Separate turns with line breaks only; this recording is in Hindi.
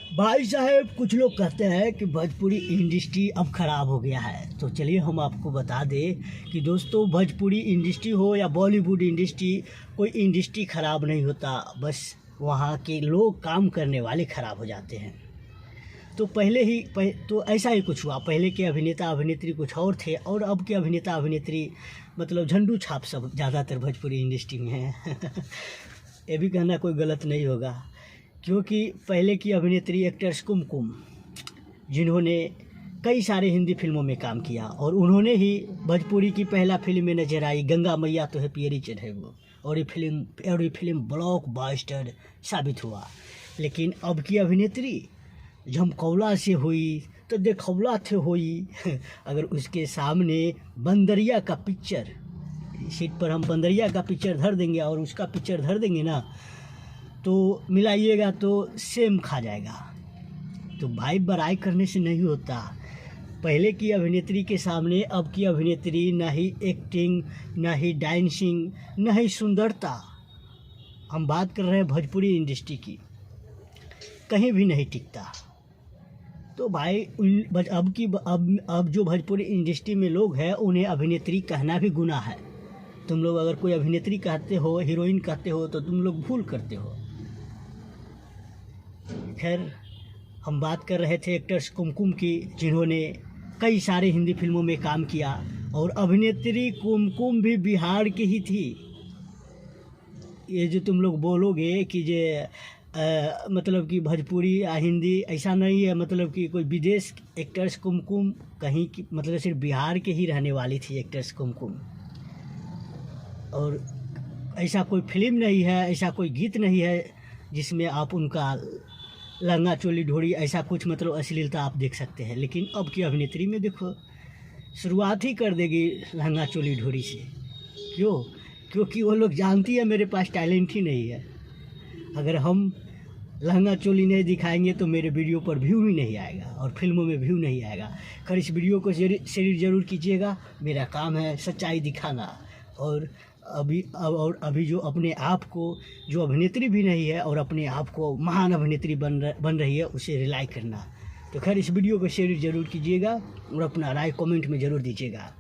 भाई साहब, कुछ लोग कहते हैं कि भोजपुरी इंडस्ट्री अब ख़राब हो गया है। तो चलिए हम आपको बता दें कि दोस्तों, भोजपुरी इंडस्ट्री हो या बॉलीवुड इंडस्ट्री, कोई इंडस्ट्री ख़राब नहीं होता, बस वहाँ के लोग काम करने वाले ख़राब हो जाते हैं। तो तो ऐसा ही कुछ हुआ। पहले के अभिनेता अभिनेत्री कुछ और थे और अब के अभिनेता अभिनेत्री मतलब झंडू छाप सब ज़्यादातर भोजपुरी इंडस्ट्री में हैं। ये भी कहना कोई गलत नहीं होगा, क्योंकि पहले की अभिनेत्री एक्टर्स कुमकुम, जिन्होंने कई सारे हिंदी फिल्मों में काम किया और उन्होंने ही भोजपुरी की पहला फिल्म में नजर आई गंगा मैया तो है पियरी चढ़े वो, और ये फिल्म ब्लॉकबस्टर साबित हुआ। लेकिन अब की अभिनेत्री झमकौला से हुई तो देखौला थे हुई। अगर उसके सामने बंदरिया का पिक्चर, सीट पर हम बंदरिया का पिक्चर धर देंगे और उसका पिक्चर धर देंगे ना, तो मिलाइएगा तो सेम खा जाएगा। तो भाई, बड़ाई करने से नहीं होता। पहले की अभिनेत्री के सामने अब की अभिनेत्री ना ही एक्टिंग, ना ही डांसिंग, ना ही सुंदरता, हम बात कर रहे हैं भोजपुरी इंडस्ट्री की, कहीं भी नहीं टिकता। तो भाई अब जो भोजपुरी इंडस्ट्री में लोग हैं उन्हें अभिनेत्री कहना भी गुनाह है। तुम लोग अगर कोई अभिनेत्री कहते हो, हीरोइन कहते हो, तो तुम लोग भूल करते हो। खैर, हम बात कर रहे थे एक्टर्स कुमकुम की, जिन्होंने कई सारे हिंदी फिल्मों में काम किया, और अभिनेत्री कुमकुम भी बिहार की ही थी। ये जो तुम लोग बोलोगे कि मतलब कि भोजपुरी या हिंदी, ऐसा नहीं है। मतलब कि कोई विदेश एक्टर्स कुमकुम कहीं की, मतलब सिर्फ बिहार के ही रहने वाली थी एक्टर्स कुमकुम। और ऐसा कोई फिल्म नहीं है, ऐसा कोई गीत नहीं है जिसमें आप उनका लहंगा चोली ढोरी ऐसा कुछ मतलब अश्लीलता आप देख सकते हैं। लेकिन अब की अभिनेत्री में देखो, शुरुआत ही कर देगी लहंगा चोली ढोरी से। क्योंकि वो लोग जानती है मेरे पास टैलेंट ही नहीं है। अगर हम लहंगा चोली नहीं दिखाएंगे तो मेरे वीडियो पर व्यू ही नहीं आएगा और फिल्मों में व्यू नहीं आएगा। खैर, इस वीडियो को शेयर जरूर कीजिएगा। मेरा काम है सच्चाई दिखाना। और अभी जो अपने आप को, जो अभिनेत्री भी नहीं है और अपने आप को महान अभिनेत्री बन रही है, उसे रिलाई करना। तो खैर, इस वीडियो को शेयर जरूर कीजिएगा और अपना राय कमेंट में ज़रूर दीजिएगा।